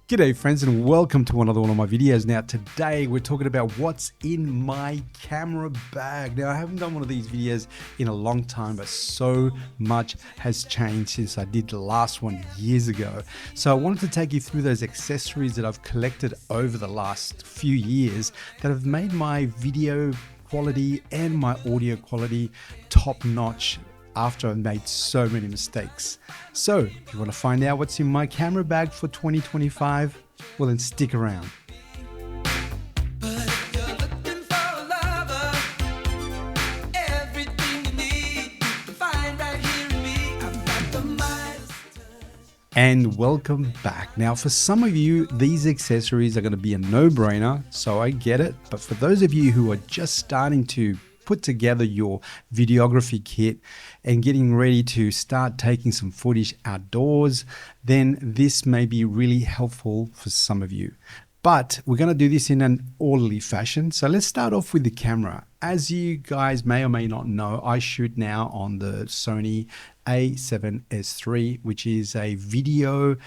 G'day friends and welcome to another one of my videos. Now today we're talking about what's in my camera bag. Now I haven't done one of these videos in a long time, but so much has changed since I did the last one years ago. So I wanted to take you through those accessories that I've collected over the last few years that have made my video quality and my audio quality top notch after I've made so many mistakes. So if you want to find out what's in my camera bag for 2025, well then stick around. And welcome back. Now for some of you, these accessories are going to be a no-brainer, so I get it. But for those of you who are just starting to put together your videography kit and getting ready to start taking some footage outdoors, then this may be really helpful for some of you. But we're going to do this in an orderly fashion. So let's start off with the camera. As you guys may or may not know, I shoot now on the Sony A7S III, which is a video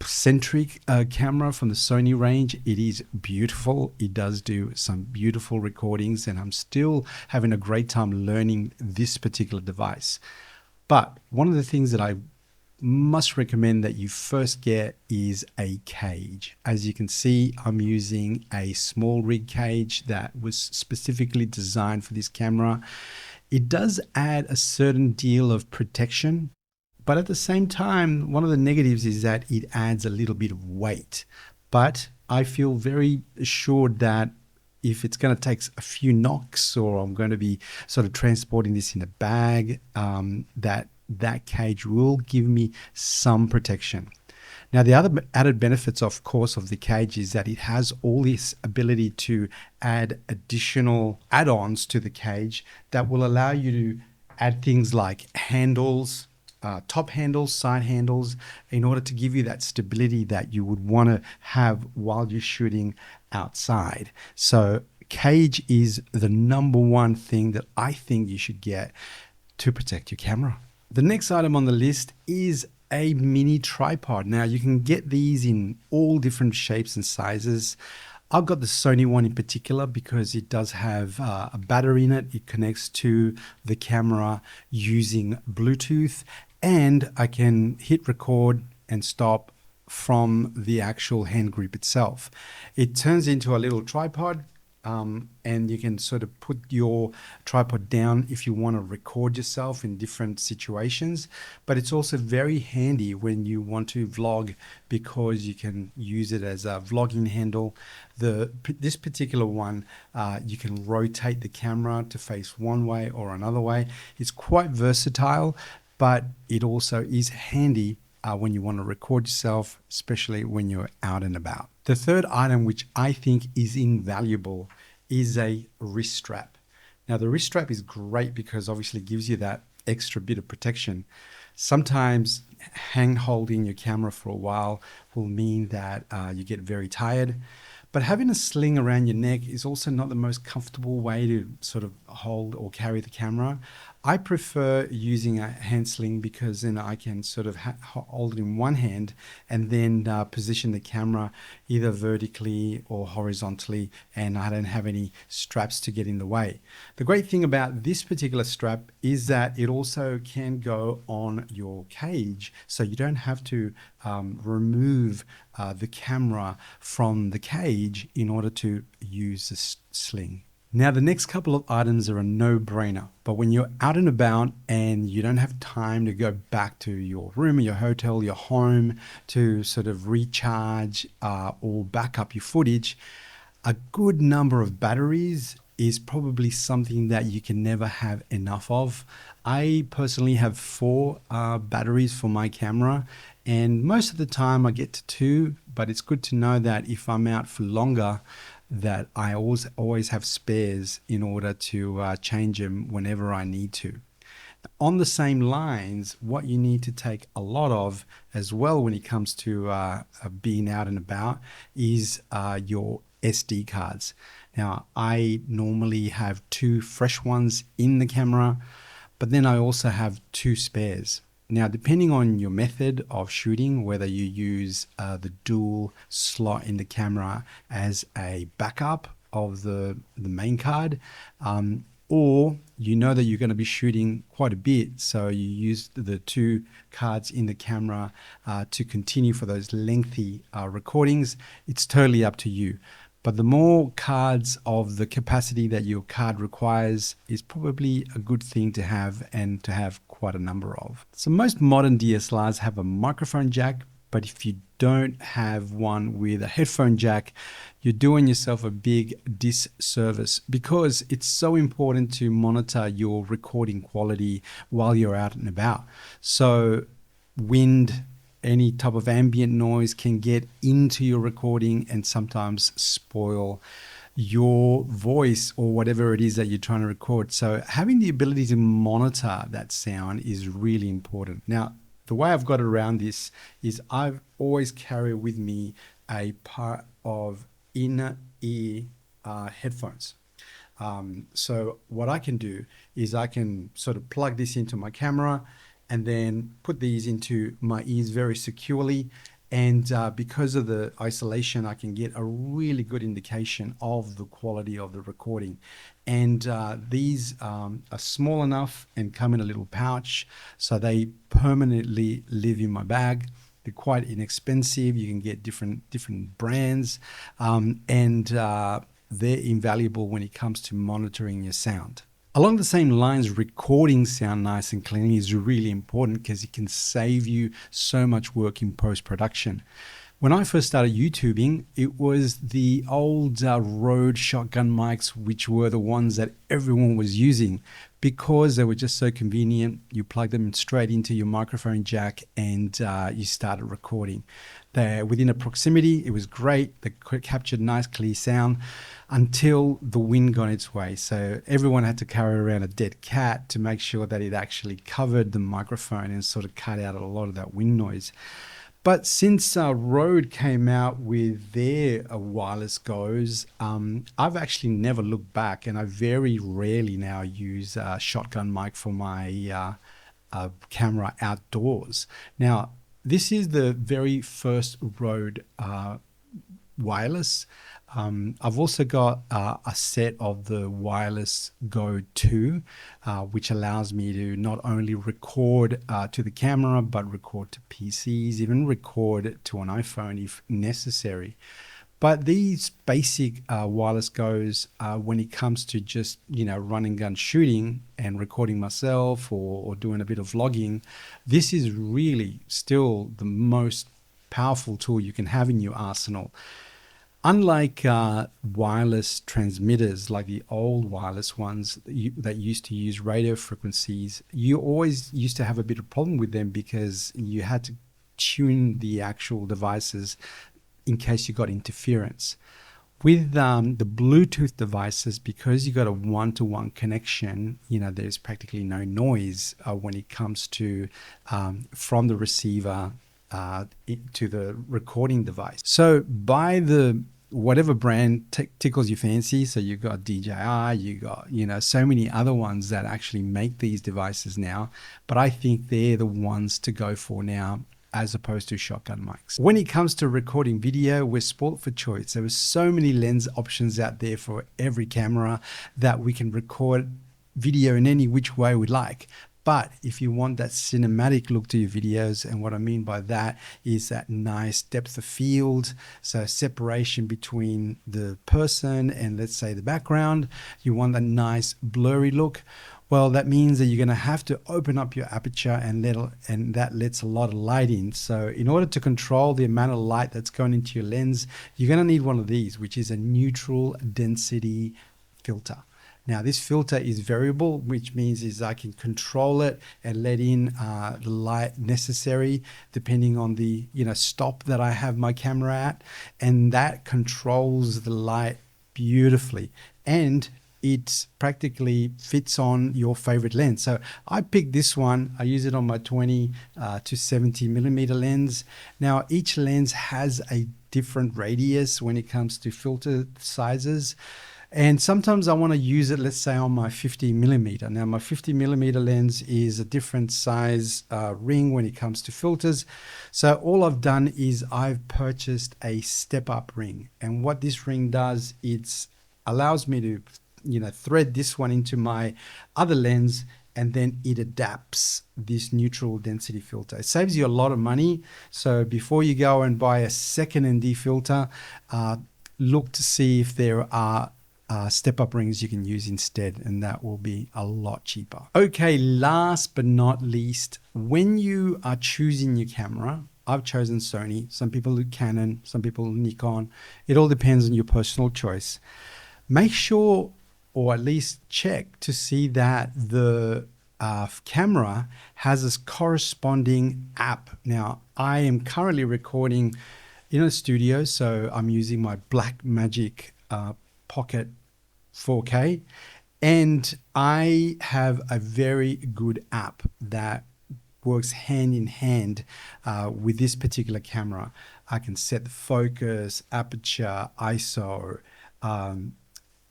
centric camera from the Sony range. It is beautiful. It does do some beautiful recordings, and I'm still having a great time learning this particular device. But one of the things that I must recommend that you first get is a cage. As you can see, I'm using a small rig cage that was specifically designed for this camera. It does add a certain deal of protection, but at the same time, one of the negatives is that it adds a little bit of weight. But I feel very assured that if it's going to take a few knocks, or I'm going to be sort of transporting this in a bag, that cage will give me some protection. Now, the other added benefits, of course, of the cage is that it has all this ability to add additional add-ons to the cage that will allow you to add things like handles, top handles, side handles, in order to give you that stability that you would want to have while you're shooting outside. So cage is the number one thing that I think you should get to protect your camera. The next item on the list is a mini tripod. Now you can get these in all different shapes and sizes. I've got the Sony one in particular because it does have a battery in it. It connects to the camera using Bluetooth, and I can hit record and stop from the actual hand grip itself. It turns into a little tripod, and you can sort of put your tripod down if you want to record yourself in different situations. But it's also very handy when you want to vlog because you can use it as a vlogging handle. This particular one, you can rotate the camera to face one way or another way. It's quite versatile, but it also is handy when you want to record yourself, especially when you're out and about. The third item, which I think is invaluable, is a wrist strap. Now, the wrist strap is great because obviously it gives you that extra bit of protection. Sometimes holding your camera for a while will mean that you get very tired. But having a sling around your neck is also not the most comfortable way to sort of hold or carry the camera. I prefer using a hand sling because then I can sort of hold it in one hand and then position the camera either vertically or horizontally, and I don't have any straps to get in the way. The great thing about this particular strap is that it also can go on your cage, so you don't have to remove the camera from the cage in order to use the sling. Now, the next couple of items are a no-brainer, but when you're out and about and you don't have time to go back to your room or your hotel, your home, to sort of recharge or back up your footage, a good number of batteries is probably something that you can never have enough of. I personally have 4 batteries for my camera, and most of the time I get to 2, but it's good to know that if I'm out for longer, that I always have spares in order to change them whenever I need to. On the same lines, what you need to take a lot of as well when it comes to being out and about is your SD cards. Now, I normally have 2 fresh ones in the camera, but then I also have 2 spares. Now, depending on your method of shooting, whether you use the dual slot in the camera as a backup of the main card, or you know that you're going to be shooting quite a bit, so you use the two cards in the camera to continue for those lengthy recordings, it's totally up to you. But the more cards of the capacity that your card requires is probably a good thing to have, and to have quite a number of. So most modern DSLRs have a microphone jack, but if you don't have one with a headphone jack, you're doing yourself a big disservice, because it's so important to monitor your recording quality while you're out and about. So wind, any type of ambient noise can get into your recording and sometimes spoil your voice or whatever it is that you're trying to record. So having the ability to monitor that sound is really important. Now, the way I've got around this is I've always carry with me a part of inner ear headphones. So what I can do is I can sort of plug this into my camera and then put these into my ears very securely. And because of the isolation, I can get a really good indication of the quality of the recording. And these are small enough and come in a little pouch, so they permanently live in my bag. They're quite inexpensive. You can get different brands, and they're invaluable when it comes to monitoring your sound. Along the same lines, recording sound nice and clean is really important, because it can save you so much work in post-production. When I first started YouTubing, it was the old Rode shotgun mics, which were the ones that everyone was using, because they were just so convenient. You plug them straight into your microphone jack and you started recording. They're within a proximity. It was great. They captured nice, clear sound until the wind got its way. So everyone had to carry around a dead cat to make sure that it actually covered the microphone and sort of cut out a lot of that wind noise. But since Rode came out with their wireless goes, I've actually never looked back, and I very rarely now use a shotgun mic for my camera outdoors. Now, this is the very first Rode wireless. I've also got a set of the Wireless Go 2, which allows me to not only record to the camera, but record to PCs, even record to an iPhone if necessary. But these basic wireless goes, when it comes to just, run and gun shooting and recording myself or doing a bit of vlogging, this is really still the most powerful tool you can have in your arsenal. Unlike wireless transmitters, like the old wireless ones that used to use radio frequencies, you always used to have a bit of problem with them, because you had to tune the actual devices in case you got interference. With the Bluetooth devices, because you got a one-to-one connection, there's practically no noise when it comes to from the receiver to the recording device. So by the whatever brand tickles your fancy, so you've got DJI, you got so many other ones that actually make these devices now, but I think they're the ones to go for now, as opposed to shotgun mics. When it comes to recording video, we're spoilt for choice. There are so many lens options out there for every camera that we can record video in any which way we like. But if you want that cinematic look to your videos, and what I mean by that is that nice depth of field, so separation between the person and, let's say, the background, you want that nice blurry look. Well, that means that you're going to have to open up your aperture, and that lets a lot of light in. So in order to control the amount of light that's going into your lens, you're going to need one of these, which is a neutral density filter. Now, this filter is variable, which means is I can control it and let in the light necessary depending on the stop that I have my camera at, and that controls the light beautifully, and it practically fits on your favorite lens. So I picked this one. I use it on my 20 to 70 millimeter lens. Now, each lens has a different radius when it comes to filter sizes. And sometimes I want to use it, let's say on my 50mm. Now my 50mm lens is a different size ring when it comes to filters. So all I've done is I've purchased a step up ring. And what this ring does, it allows me to, thread this one into my other lens, and then it adapts this neutral density filter. It saves you a lot of money. So before you go and buy a second ND filter, look to see if there are step-up rings you can use instead, and that will be a lot cheaper. Okay, last but not least, when you are choosing your camera, I've chosen Sony, some people do Canon, some people Nikon. It all depends on your personal choice. Make sure, or at least check to see that the camera has this corresponding app. Now, I am currently recording in a studio, so I'm using my Blackmagic Pocket 4K, and I have a very good app that works hand in hand with this particular camera. I can set the focus, aperture, ISO,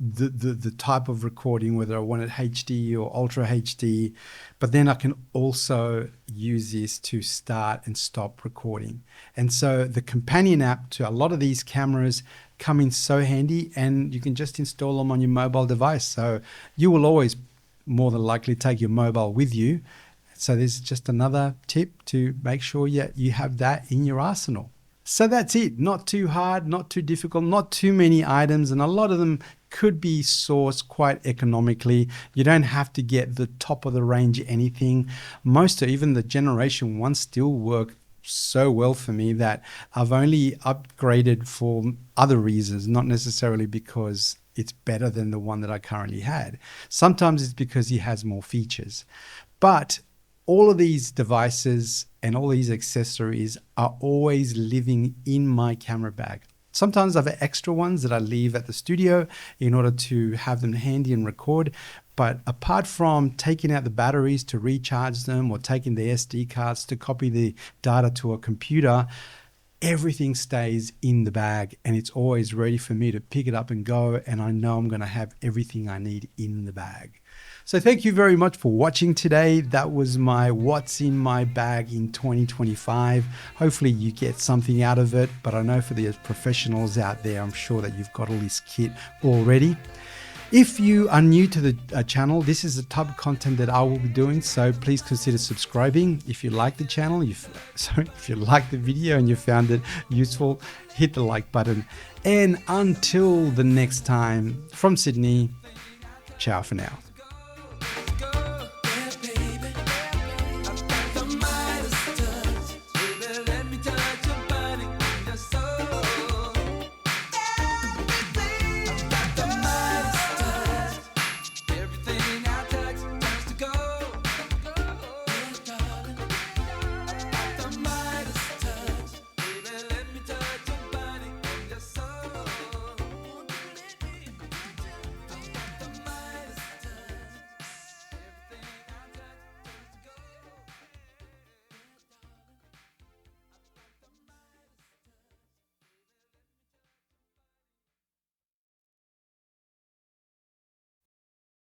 the type of recording, whether I want it HD or Ultra HD, but then I can also use this to start and stop recording. And so the companion app to a lot of these cameras come in so handy, and you can just install them on your mobile device. So you will always more than likely take your mobile with you. So there's just another tip to make sure you have that in your arsenal. So that's it. Not too hard, not too difficult, not too many items, and a lot of them could be sourced quite economically. You don't have to get the top of the range anything. Most, or even the Generation 1, still work so well for me that I've only upgraded for other reasons, not necessarily because it's better than the one that I currently had. Sometimes it's because it has more features. But all of these devices and all these accessories are always living in my camera bag. Sometimes I have extra ones that I leave at the studio in order to have them handy and record. But apart from taking out the batteries to recharge them or taking the SD cards to copy the data to a computer, everything stays in the bag and it's always ready for me to pick it up and go. And I know I'm going to have everything I need in the bag. So thank you very much for watching today. That was my what's in my bag in 2025. Hopefully you get something out of it, but I know for the professionals out there, I'm sure that you've got all this kit already. If you are new to the channel, this is the type of content that I will be doing, so please consider subscribing. If you like the channel, if you like the video and you found it useful, hit the like button. And until the next time, from Sydney, ciao for now.